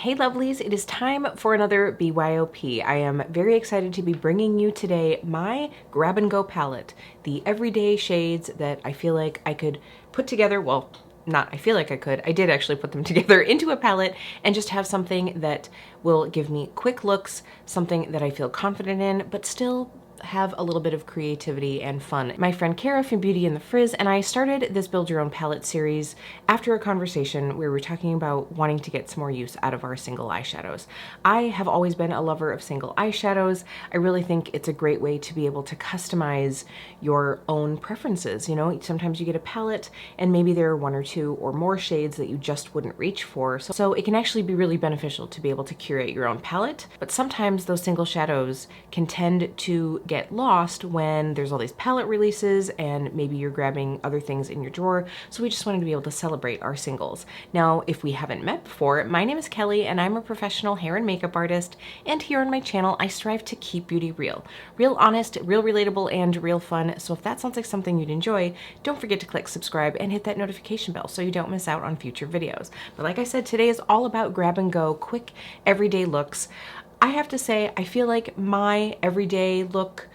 Hey lovelies, it is time for another BYOP. I am very excited to be bringing you today my grab and go palette, the everyday shades that I feel like I could put together, well, not I feel like I could, I did actually put them together into a palette and just have something that will give me quick looks, something that I feel confident in, but still have a little bit of creativity and fun. My friend Kara from Beauty and the Frizz and I started this Build Your Own Palette series after a conversation where we were talking about wanting to get some more use out of our single eyeshadows. I have always been a lover of single eyeshadows. I really think it's a great way to be able to customize your own preferences. You know, sometimes you get a palette and maybe there are one or two or more shades that you just wouldn't reach for. So it can actually be really beneficial to be able to curate your own palette, but sometimes those single shadows can tend to get lost when there's all these palette releases and maybe you're grabbing other things in your drawer. So we just wanted to be able to celebrate our singles. Now, if we haven't met before, my name is Kelly and I'm a professional hair and makeup artist. And here on my channel, I strive to keep beauty real. Real honest, real relatable, and real fun. So if that sounds like something you'd enjoy, don't forget to click subscribe and hit that notification bell so you don't miss out on future videos. But like I said, today is all about grab and go, quick, everyday looks. I have to say, I feel like my everyday look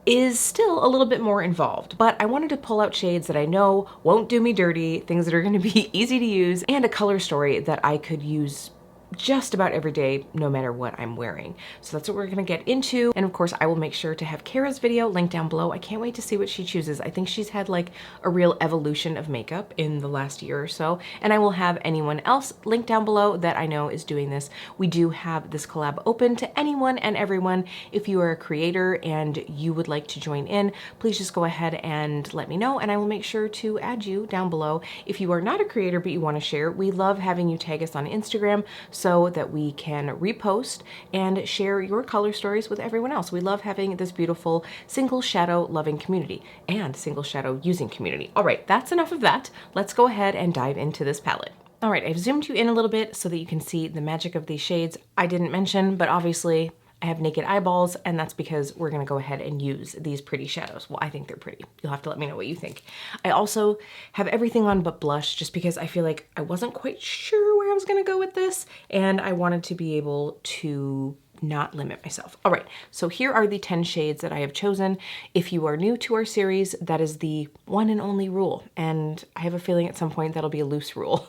is still a little bit more involved, but I wanted to pull out shades that I know won't do me dirty, things that are going to be easy to use, and a color story that I could use just about every day, no matter what I'm wearing. So that's what we're gonna get into. And of course, I will make sure to have Kara's video linked down below. I can't wait to see what she chooses. I think she's had like a real evolution of makeup in the last year or so. And I will have anyone else linked down below that I know is doing this. We do have this collab open to anyone and everyone. If you are a creator and you would like to join in, please just go ahead and let me know and I will make sure to add you down below. If you are not a creator but you want to share, we love having you tag us on Instagram so that we can repost and share your color stories with everyone else. We love having this beautiful single shadow loving community and single shadow using community. All right, that's enough of that. Let's go ahead and dive into this palette. All right, I've zoomed you in a little bit so that you can see the magic of these shades. I didn't mention, but obviously I have naked eyeballs, and that's because we're gonna go ahead and use these pretty shadows. Well, I think they're pretty. You'll have to let me know what you think. I also have everything on but blush just because I feel like I wasn't quite sure where I was gonna go with this, and I wanted to be able to not limit myself. All right, so here are the 10 shades that I have chosen. If you are new to our series, that is the one and only rule, and I have a feeling at some point that'll be a loose rule.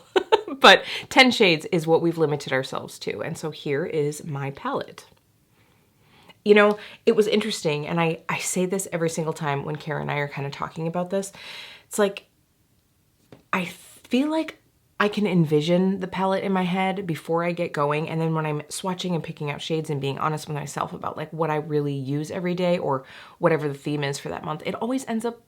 But 10 shades is what we've limited ourselves to, and so here is my palette. You know, it was interesting, and I say this every single time when Kara and I are kind of talking about this. It's like, I feel like I can envision the palette in my head before I get going, and then when I'm swatching and picking out shades and being honest with myself about like what I really use every day or whatever the theme is for that month, it always ends up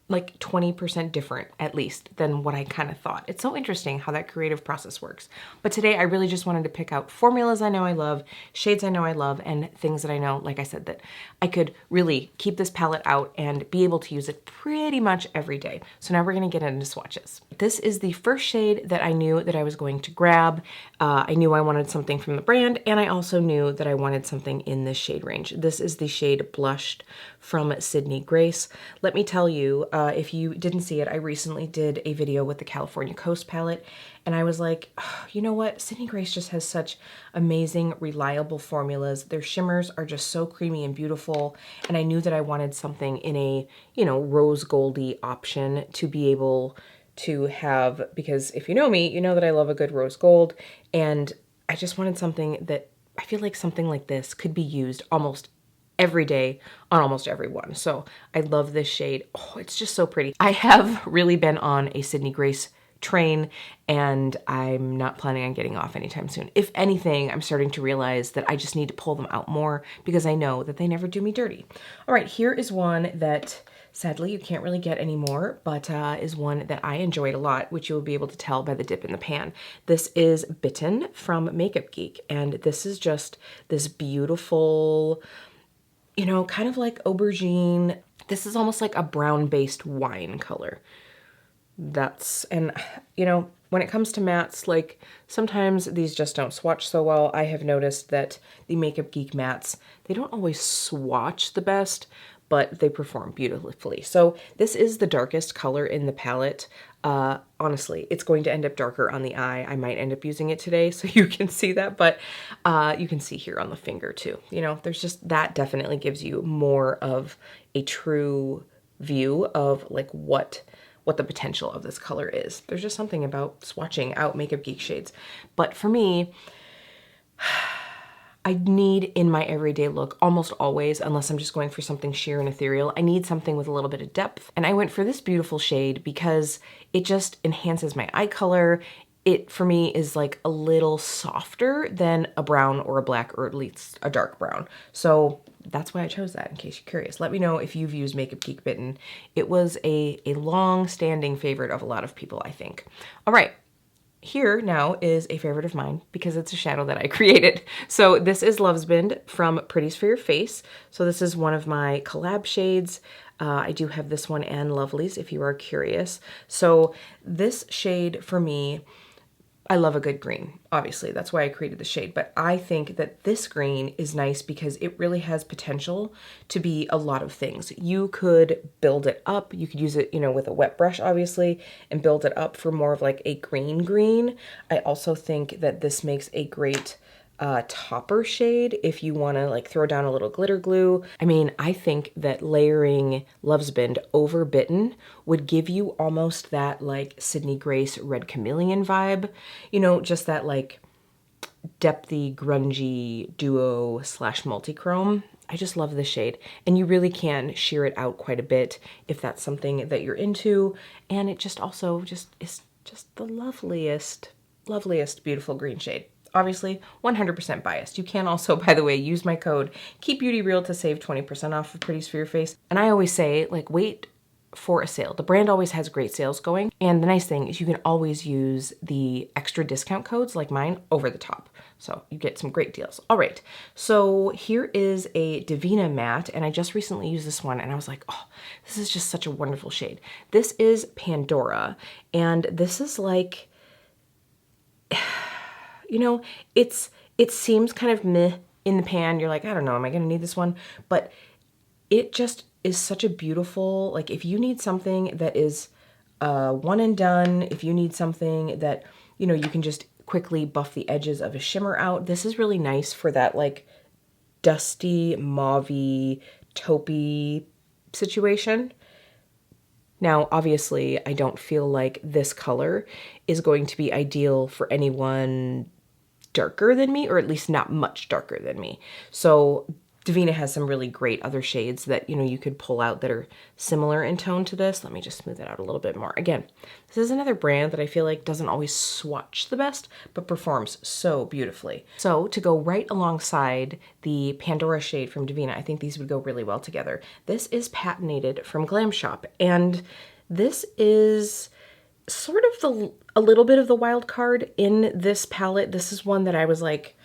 like 20% different at least than what I kind of thought. It's so interesting how that creative process works. But today I really just wanted to pick out formulas I know I love, shades I know I love, and things that I know, like I said, that I could really keep this palette out and be able to use it pretty much every day. So now we're gonna get into swatches. This is the first shade that I knew that I was going to grab. I knew I wanted something from the brand, and I also knew that I wanted something in this shade range. This is the shade Blushed from Sydney Grace. Let me tell you, if you didn't see it, I recently did a video with the California Coast palette, and I was like, oh, you know what? Sydney Grace just has such amazing, reliable formulas. Their shimmers are just so creamy and beautiful, and I knew that I wanted something in a, you know, rose goldy option to be able to have, because if you know me, you know that I love a good rose gold, and I just wanted something that I feel like something like this could be used almost every day on almost everyone. So I love this shade. Oh, it's just so pretty. I have really been on a Sydney Grace train, and I'm not planning on getting off anytime soon. If anything, I'm starting to realize that I just need to pull them out more because I know that they never do me dirty. All right, here is one that sadly you can't really get anymore, but is one that I enjoyed a lot, which you'll be able to tell by the dip in the pan. This is Bitten from Makeup Geek, and this is just this beautiful, you know, kind of like aubergine. This is almost like a brown-based wine color. And you know, when it comes to mattes, like sometimes these just don't swatch so well. I have noticed that the Makeup Geek mattes, they don't always swatch the best, but they perform beautifully. So this is the darkest color in the palette. Honestly, it's going to end up darker on the eye. I might end up using it today so you can see that, but you can see here on the finger too. You know, there's just, that definitely gives you more of a true view of like what the potential of this color is. There's just something about swatching out Makeup Geek shades. But for me, I need in my everyday look almost always, unless I'm just going for something sheer and ethereal, I need something with a little bit of depth. And I went for this beautiful shade because it just enhances my eye color. It, for me, is like a little softer than a brown or a black, or at least a dark brown. So that's why I chose that, in case you're curious. Let me know if you've used Makeup Geek Bitten. It was a long-standing favorite of a lot of people, I think. All right. Here now is a favorite of mine because it's a shadow that I created. So this is Love's Bend from Pretties for Your Face. So this is one of my collab shades. I do have this one and Lovely's if you are curious. So this shade for me, I love a good green, obviously. That's why I created the shade. But I think that this green is nice because it really has potential to be a lot of things. You could build it up. You could use it, you know, with a wet brush, obviously, and build it up for more of like a green. I also think that this makes a great topper shade if you want to like throw down a little glitter glue. I mean, I think that layering Love's Bend over Bitten would give you almost that like Sydney Grace Red Chameleon vibe, you know, just that like depthy, grungy duo slash multichrome. I just love this shade, and you really can sheer it out quite a bit if that's something that you're into. And it just also is just the loveliest beautiful green shade. Obviously, 100% biased. You can also, by the way, use my code KEEPBEAUTYREAL to save 20% off of Pretties for Your Face. And I always say, like, wait for a sale. The brand always has great sales going. And the nice thing is you can always use the extra discount codes like mine over the top. So you get some great deals. All right, so here is a Divina matte, and I just recently used this one and I was like, oh, this is just such a wonderful shade. This is Pandora, and this is like, you know, it seems kind of meh in the pan. You're like, I don't know, am I gonna need this one? But it just is such a beautiful, like if you need something that is one and done, if you need something that, you know, you can just quickly buff the edges of a shimmer out, this is really nice for that like dusty, mauvey, taupey situation. Now, obviously, I don't feel like this color is going to be ideal for anyone darker than me, or at least not much darker than me. So Divina has some really great other shades that, you know, you could pull out that are similar in tone to this. Let me just smooth it out a little bit more. Again, this is another brand that I feel like doesn't always swatch the best, but performs so beautifully. So to go right alongside the Pandora shade from Divina, I think these would go really well together. This is Patinated from Glam Shop, and this is sort of a little bit of the wild card in this palette. This is one that I was like,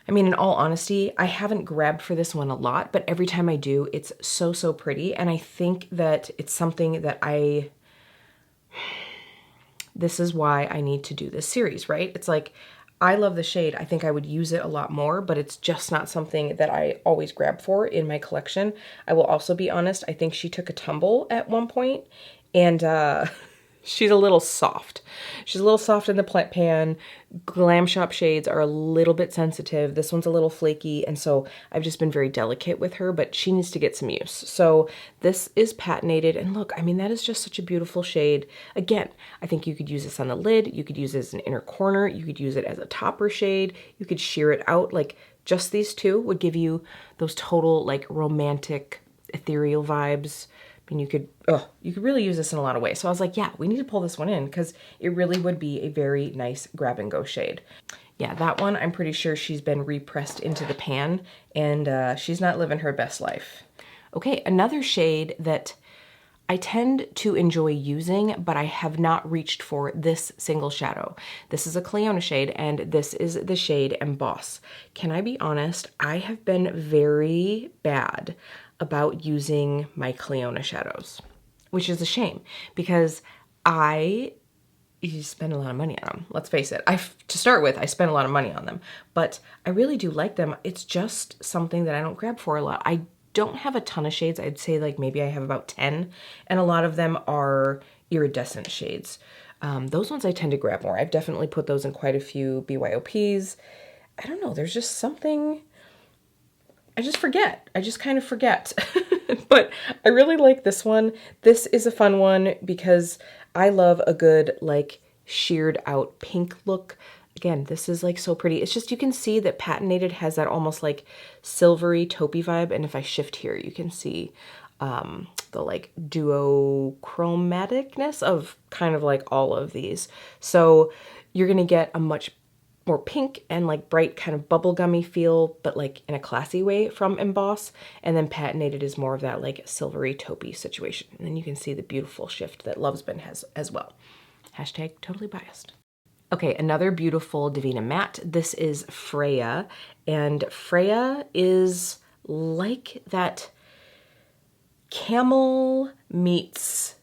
I mean, in all honesty, I haven't grabbed for this one a lot, but every time I do, it's so, so pretty. And I think that it's something that this is why I need to do this series, right? It's like, I love the shade. I think I would use it a lot more, but it's just not something that I always grab for in my collection. I will also be honest, I think she took a tumble at one point, and she's a little soft. She's a little soft in the pan. Glam Shop shades are a little bit sensitive. This one's a little flaky, and so I've just been very delicate with her, but she needs to get some use. So this is Patinated, and look, I mean, that is just such a beautiful shade. Again, I think you could use this on the lid. You could use it as an inner corner. You could use it as a topper shade. You could sheer it out. Like, just these two would give you those total, like, romantic, ethereal vibes. And you could really use this in a lot of ways. So I was like, yeah, we need to pull this one in because it really would be a very nice grab and go shade. Yeah, that one, I'm pretty sure she's been repressed into the pan, and she's not living her best life. Okay, another shade that I tend to enjoy using, but I have not reached for this single shadow. This is a Clionadh shade, and this is the shade Emboss. Can I be honest? I have been very bad about using my Clionadh shadows, which is a shame because you spend a lot of money on them. Let's face it. To start with, I spent a lot of money on them, but I really do like them. It's just something that I don't grab for a lot. I don't have a ton of shades. I'd say like maybe I have about 10, and a lot of them are iridescent shades. Those ones I tend to grab more. I've definitely put those in quite a few BYOPs. I don't know, there's just something, I just forget. I just kind of forget. But I really like this one. This is a fun one because I love a good like sheared out pink look. Again, this is like so pretty. It's just, you can see that Patinated has that almost like silvery taupey vibe. And if I shift here, you can see the like duochromaticness of kind of like all of these. So you're gonna get a much more pink and like bright kind of bubblegummy feel, but like in a classy way from Emboss. And then Patinated is more of that like silvery taupey situation. And then you can see the beautiful shift that Lovesbin has as well. Hashtag totally biased. Okay, another beautiful Divina matte. This is Freya, and Freya is like that camel meets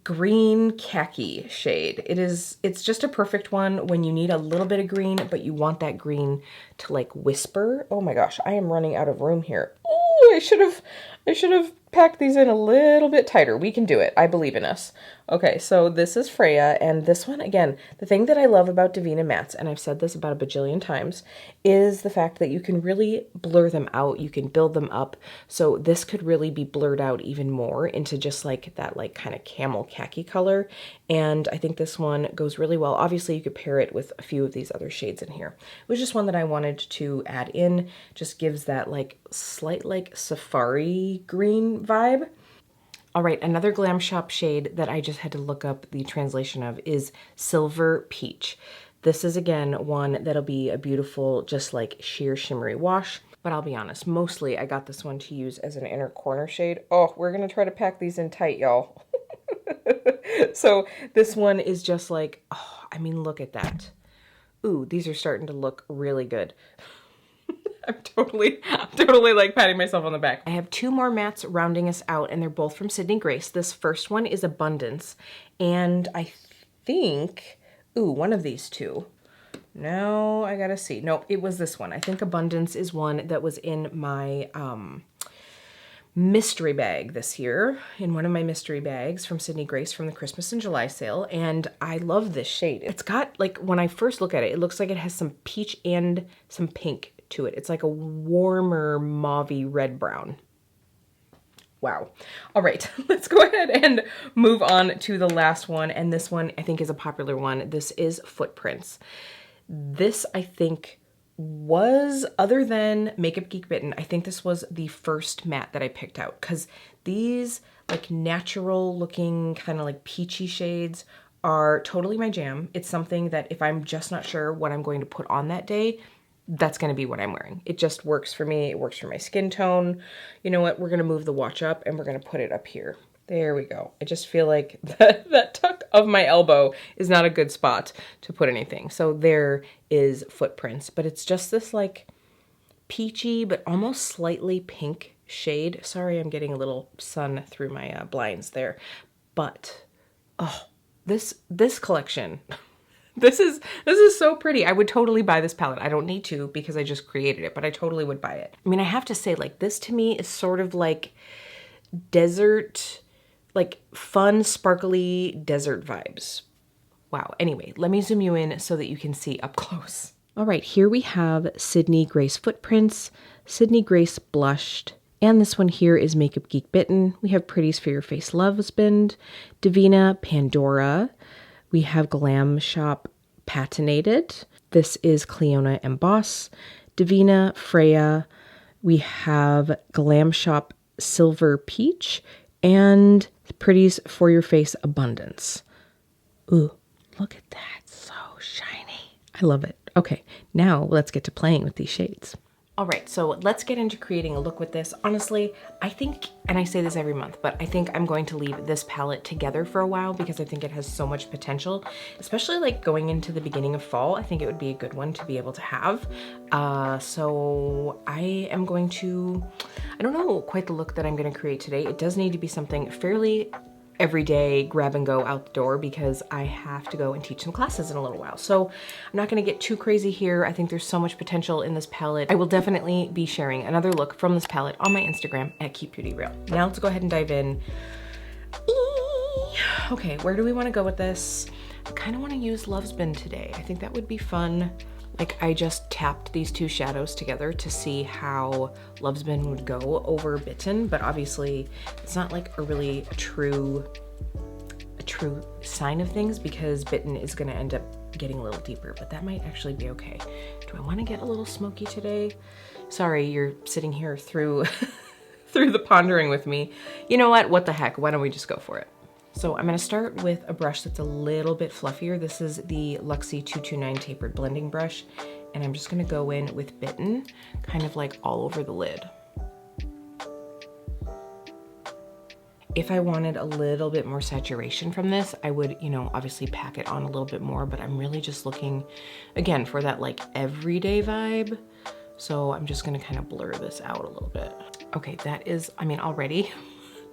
green khaki shade. It's just a perfect one when you need a little bit of green, but you want that green to like whisper. Oh my gosh, I am running out of room here. Oh, I should have packed these in a little bit tighter. We can do it. I believe in us. Okay, so this is Freya, and this one, again, the thing that I love about Divina mattes, and I've said this about a bajillion times, is the fact that you can really blur them out. You can build them up. So this could really be blurred out even more into just like that like kind of camel khaki color. And I think this one goes really well. Obviously, you could pair it with a few of these other shades in here. It was just one that I wanted to add in. Just gives that like slight like safari green vibe. All right, another Glam Shop shade that I just had to look up the translation of is Silver Peach. This is, again, one that'll be a beautiful, just like sheer shimmery wash. But I'll be honest, mostly I got this one to use as an inner corner shade. Oh, we're gonna try to pack these in tight, y'all. So this one is just like, oh, I mean, look at that. Ooh, these are starting to look really good. I'm totally like patting myself on the back. I have two more mattes rounding us out, and they're both from Sydney Grace. This first one is Abundance, and I think, ooh, one of these two. No, I gotta see. Nope, it was this one. I think Abundance is one that was in my mystery bag this year, in one of my mystery bags from Sydney Grace from the Christmas and July sale, and I love this shade. It's got, like, when I first look at it, it looks like it has some peach and some pink to it. It's like a warmer mauvey red brown. Wow. All right, let's go ahead and move on to the last one, and this one I think is a popular one. This is Footprints. This, I think, was, other than Makeup Geek Bitten, I think this was the first matte that I picked out, because these like natural looking kind of like peachy shades are totally my jam. It's something that if I'm just not sure what I'm going to put on that day, that's going to be what I'm wearing. It just works for me. It works for my skin tone. You know what? We're going to move the watch up and we're going to put it up here. There we go. I just feel like that tuck of my elbow is not a good spot to put anything. So there is Footprints, but it's just this like peachy, but almost slightly pink shade. Sorry, I'm getting a little sun through my blinds there. But, oh, this collection, this is so pretty. I would totally buy this palette. I don't need to because I just created it, but I totally would buy it. I mean, I have to say, like, this to me is sort of like desert, like fun, sparkly desert vibes. Wow. Anyway, let me zoom you in so that you can see up close. All right, here we have Sydney Grace Footprints, Sydney Grace Blushed, and this one here is Makeup Geek Bitten. We have Pretties for Your Face Lovesbin, Divina Pandora. We have Glam Shop Patinated. This is Cleona Emboss, Divina Freya. We have Glam Shop Silver Peach, and Pretties for Your Face Abundance. Ooh, look at that. So shiny. I love it. Okay, now let's get to playing with these shades. All right, so let's get into creating a look with this. Honestly, I think, and I say this every month, but I think I'm going to leave this palette together for a while because I think it has so much potential, especially like going into the beginning of fall. I think it would be a good one to be able to have. So I am going to, I don't know quite the look that I'm going to create today. It does need to be something fairly everyday grab and go out the door because I have to go and teach some classes in a little while. So I'm not gonna get too crazy here. I think there's so much potential in this palette. I will definitely be sharing another look from this palette on my Instagram at Keep Beauty Real. Now let's go ahead and dive in. Okay, where do we wanna go with this? I kinda wanna use Love's Bin today. I think that would be fun. Like I just tapped these two shadows together to see how Love's Bin would go over Bitten, but obviously it's not like a true sign of things because Bitten is gonna end up getting a little deeper, but that might actually be okay. Do I wanna get a little smoky today? Sorry, you're sitting here through, through the pondering with me. You know what the heck, why don't we just go for it? So I'm gonna start with a brush that's a little bit fluffier. This is the Luxie 229 tapered blending brush, and I'm just gonna go in with Bitten, kind of like all over the lid. If I wanted a little bit more saturation from this, I would, you know, obviously pack it on a little bit more, but I'm really just looking, again, for that like everyday vibe. So I'm just gonna kind of blur this out a little bit. Okay, that is, I mean, already,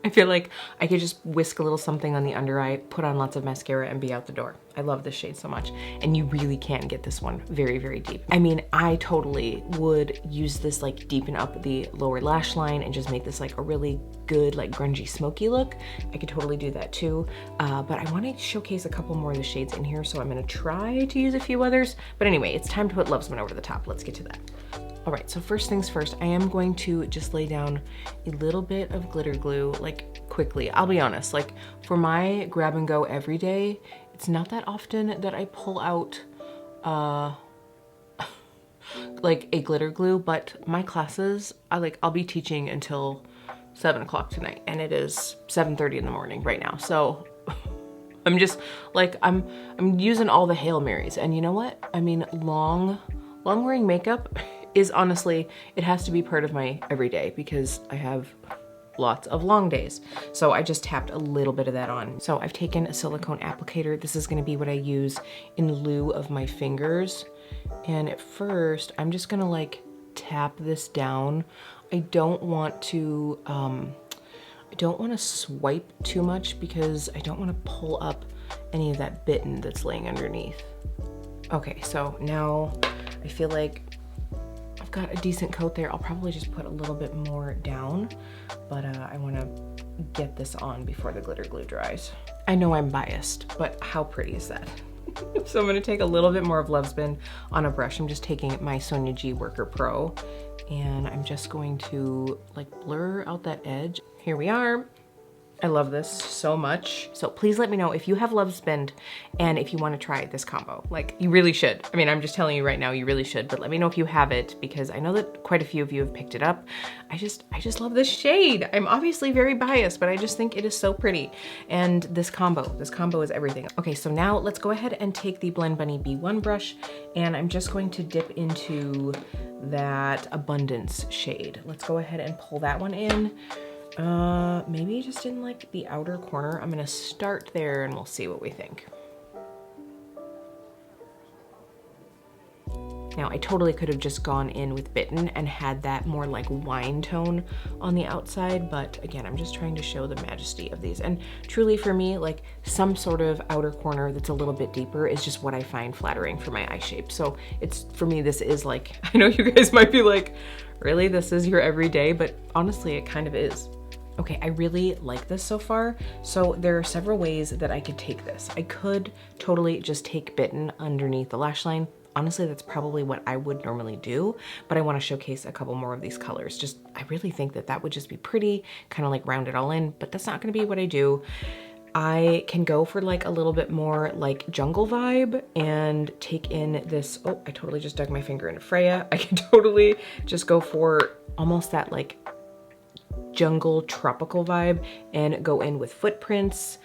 I feel like I could just whisk a little something on the under eye, put on lots of mascara, and be out the door. I love this shade so much. And you really can get this one very, very deep. I mean, I totally would use this, like deepen up the lower lash line and just make this like a really good, like grungy, smoky look. I could totally do that too. But I wanna showcase a couple more of the shades in here, so I'm gonna try to use a few others. But anyway, it's time to put Love's Bin over the top. Let's get to that. All right, so first things first, I am going to just lay down a little bit of glitter glue, like quickly. I'll be honest, like for my grab and go every day, it's not that often that I pull out like a glitter glue, but my classes, I'll be teaching until 7 o'clock tonight, and it is 7:30 in the morning right now. So I'm just like, I'm using all the Hail Marys, and you know what? I mean, long wearing makeup is honestly, it has to be part of my everyday because I have lots of long days. So I just tapped a little bit of that on. So I've taken a silicone applicator. This is gonna be what I use in lieu of my fingers. And at first, I'm just gonna like tap this down. I don't want to swipe too much because I don't wanna pull up any of that Bitten that's laying underneath. Okay, so now I feel like I've got a decent coat there. I'll probably just put a little bit more down, but I wanna get this on before the glitter glue dries. I know I'm biased, but how pretty is that? So I'm gonna take a little bit more of Love's Bin on a brush. I'm just taking my Sonia G Worker Pro, and I'm just going to like blur out that edge. Here we are. I love this so much. So please let me know if you have Love's Bin and if you want to try this combo. Like, you really should. I mean, I'm just telling you right now, you really should, but let me know if you have it because I know that quite a few of you have picked it up. I just love this shade. I'm obviously very biased, but I just think it is so pretty. And this combo is everything. Okay, so now let's go ahead and take the Blend Bunny B1 brush, and I'm just going to dip into that Abundance shade. Let's go ahead and pull that one in. Maybe just in like the outer corner. I'm gonna start there and we'll see what we think. Now I totally could have just gone in with Bitten and had that more like wine tone on the outside, but again, I'm just trying to show the majesty of these. And truly for me, like some sort of outer corner that's a little bit deeper is just what I find flattering for my eye shape. So it's, for me, this is like, I know you guys might be like, really, this is your everyday, but honestly, it kind of is. Okay, I really like this so far. So there are several ways that I could take this. I could totally just take Bitten underneath the lash line. Honestly, that's probably what I would normally do, but I want to showcase a couple more of these colors. Just, I really think that that would just be pretty, kind of like round it all in, but that's not going to be what I do. I can go for like a little bit more like jungle vibe and take in this, oh, I totally just dug my finger into Freya. I can totally just go for almost that like jungle tropical vibe and go in with Footprints.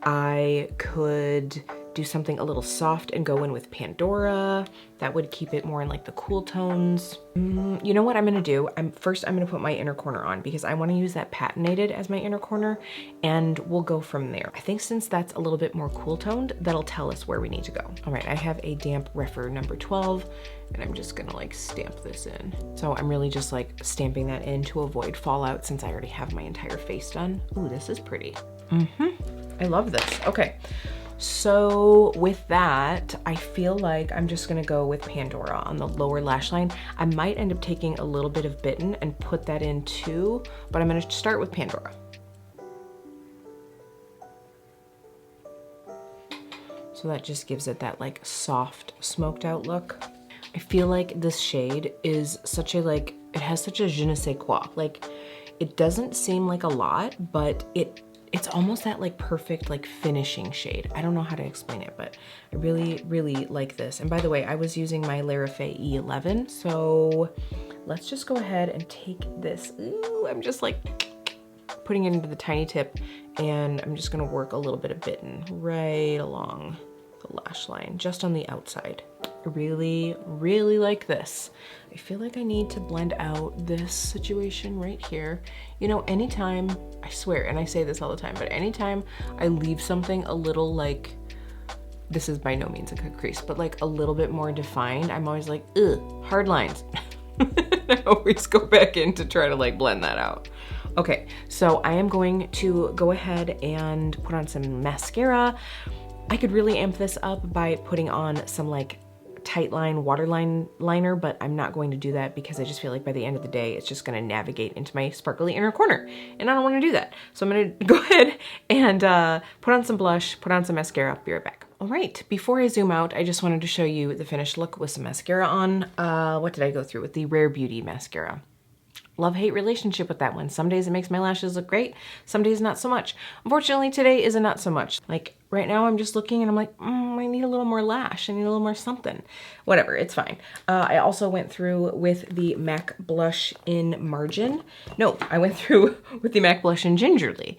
I could do something a little soft and go in with Pandora. That would keep it more in like the cool tones. You know what I'm gonna do? First I'm gonna put my inner corner on because I wanna use that patinated as my inner corner, and we'll go from there. I think since that's a little bit more cool toned, that'll tell us where we need to go. All right, I have a damp Refer number 12, and I'm just gonna like stamp this in. So I'm really just like stamping that in to avoid fallout since I already have my entire face done. Ooh, this is pretty. I love this. Okay. So with that, I feel like I'm just gonna go with Pandora on the lower lash line. I might end up taking a little bit of Bitten and put that in too, but I'm gonna start with Pandora. So that just gives it that like soft smoked out look. I feel like this shade is such a like, it has such a je ne sais quoi. Like it doesn't seem like a lot, but it's almost that like perfect like finishing shade. I don't know how to explain it, but I really, really like this. And by the way, I was using my Larafay E11. So let's just go ahead and take this. Ooh, I'm just like putting it into the tiny tip, and I'm just gonna work a little bit of Bitten right along the lash line, just on the outside. I really, really like this. I feel like I need to blend out this situation right here. You know, anytime, I swear, and I say this all the time, but anytime I leave something a little like, this is by no means a cut crease, but like a little bit more defined, I'm always like, ugh, hard lines. I always go back in to try to like blend that out. Okay, so I am going to go ahead and put on some mascara. I could really amp this up by putting on some like tight line waterline liner, but I'm not going to do that because I just feel like by the end of the day, it's just gonna navigate into my sparkly inner corner, and I don't wanna do that. So I'm gonna go ahead and put on some blush, put on some mascara, be right back. All right, before I zoom out, I just wanted to show you the finished look with some mascara on. What did I go through with the Rare Beauty mascara? Love-hate relationship with that one. Some days it makes my lashes look great, some days not so much. Unfortunately, today is a not so much. Like right now I'm just looking and I'm like, I need a little more lash. I need a little more something. Whatever, it's fine. I also went through with the MAC blush in Margin. No, I went through with the MAC blush in Gingerly.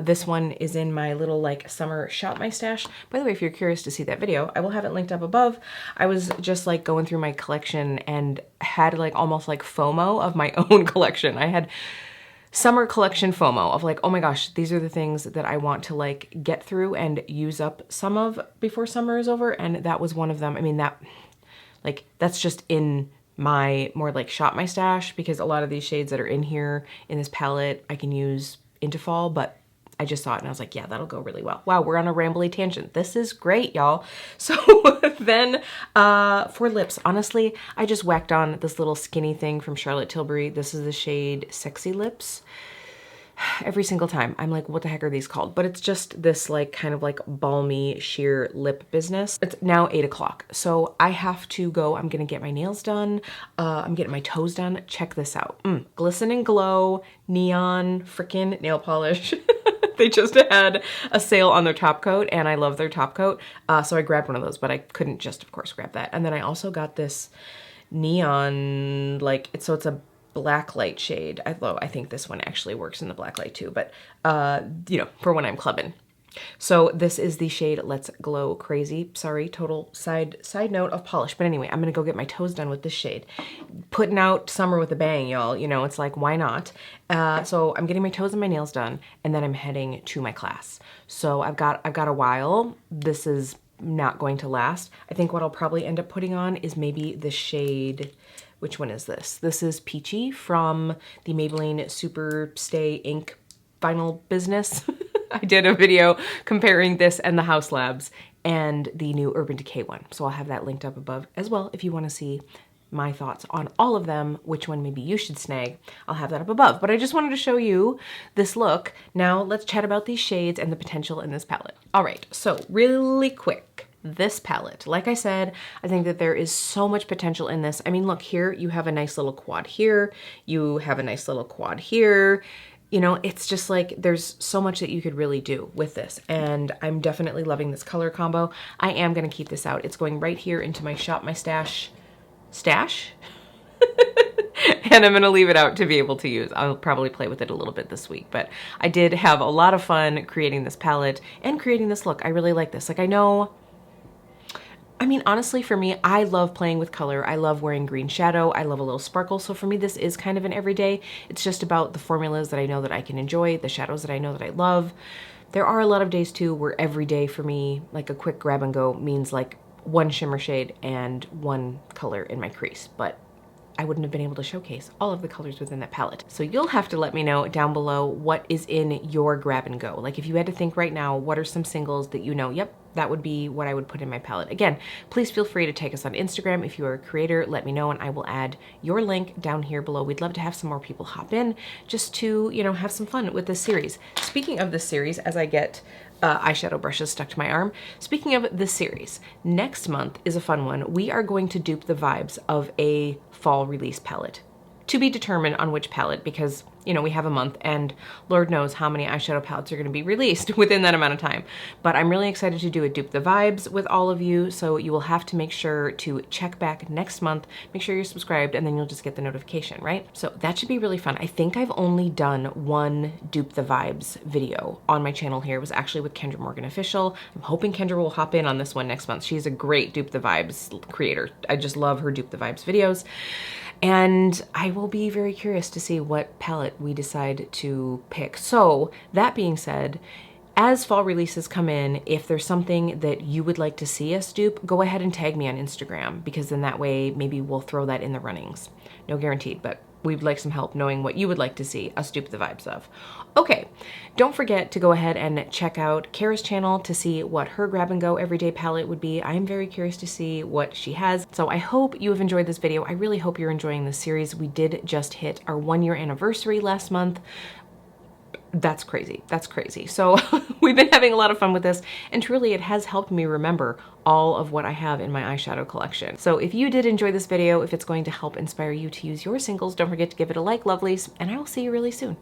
This one is in my little like summer Shop My Stash. By the way, if you're curious to see that video, I will have it linked up above. I was just like going through my collection and had like almost like FOMO of my own collection. I had summer collection FOMO of like, oh my gosh, these are the things that I want to like get through and use up some of before summer is over. And that was one of them. I mean, that's just in my more like Shop My Stash, because a lot of these shades that are in here in this palette I can use into fall, but I just saw it and I was like, yeah, that'll go really well. Wow, we're on a rambly tangent. This is great, y'all. So then for lips, honestly, I just whacked on this little skinny thing from Charlotte Tilbury. This is the shade Sexy Lips. Every single time I'm like, what the heck are these called? But it's just this like kind of like balmy sheer lip business. It's now 8 o'clock, so I have to go. I'm gonna get my nails done. I'm getting my toes done. Check this out. Glisten and Glow neon freaking nail polish. They just had a sale on their top coat and I love their top coat. So I grabbed one of those, but I couldn't just of course grab that. And then I also got this neon, like, so it's a black light shade, although I think this one actually works in the black light too, but you know, for when I'm clubbing. So this is the shade Let's Glow Crazy. Sorry, total side note of polish. But anyway, I'm gonna go get my toes done with this shade. Putting out summer with a bang, y'all. You know, it's like, why not? So I'm getting my toes and my nails done, and then I'm heading to my class. So I've got a while. This is not going to last. I think what I'll probably end up putting on is maybe the shade, which one is this? This is Peachy from the Maybelline Super Stay Ink Vinyl business. I did a video comparing this and the House Labs and the new Urban Decay one. So I'll have that linked up above as well if you want to see my thoughts on all of them, which one maybe you should snag. I'll have that up above. But I just wanted to show you this look. Now let's chat about these shades and the potential in this palette. All right, so really quick. This palette, like I said, I think that there is so much potential in this. I mean, look here, you have a nice little quad here, you have a nice little quad here. You know, it's just like there's so much that you could really do with this, and I'm definitely loving this color combo. I am gonna keep this out. It's going right here into my Shop My Stash and I'm gonna leave it out to be able to use. I'll probably play with it a little bit this week, but I did have a lot of fun creating this palette and creating this look. I really like this. Like, I mean, honestly, for me, I love playing with color. I love wearing green shadow. I love a little sparkle. So for me, this is kind of an everyday. It's just about the formulas that I know that I can enjoy, the shadows that I know that I love. There are a lot of days too where every day for me, like a quick grab and go means like one shimmer shade and one color in my crease. But I wouldn't have been able to showcase all of the colors within that palette. So you'll have to let me know down below what is in your grab and go. Like if you had to think right now, what are some singles that you know, yep, that would be what I would put in my palette. Again, please feel free to tag us on Instagram. If you are a creator, let me know and I will add your link down here below. We'd love to have some more people hop in just to, you know, have some fun with this series. Speaking of this series, as I get eyeshadow brushes stuck to my arm. Speaking of this series, next month is a fun one. We are going to dupe the vibes of a fall release palette. To be determined on which palette, because, you know, we have a month and Lord knows how many eyeshadow palettes are going to be released within that amount of time. But I'm really excited to do a dupe the vibes with all of you, so you will have to make sure to check back next month, make sure you're subscribed, and then you'll just get the notification, right? So that should be really fun. I think I've only done one dupe the vibes video on my channel here. It was actually with Kendra Morgan Official. I'm hoping Kendra will hop in on this one next month. She's a great dupe the vibes creator. I just love her dupe the vibes videos. And I will be very curious to see what palette we decide to pick. So that being said, as fall releases come in, if there's something that you would like to see us dupe, go ahead and tag me on Instagram, because then that way maybe we'll throw that in the runnings. No guaranteed, but we'd like some help knowing what you would like to see us dupe the vibes of. Okay, don't forget to go ahead and check out Kara's channel to see what her grab and go everyday palette would be. I am very curious to see what she has. So I hope you have enjoyed this video. I really hope you're enjoying this series. We did just hit our 1-year anniversary last month. That's crazy. That's crazy. So we've been having a lot of fun with this, and truly it has helped me remember all of what I have in my eyeshadow collection. So if you did enjoy this video, if it's going to help inspire you to use your singles, don't forget to give it a like, lovelies, and I will see you really soon.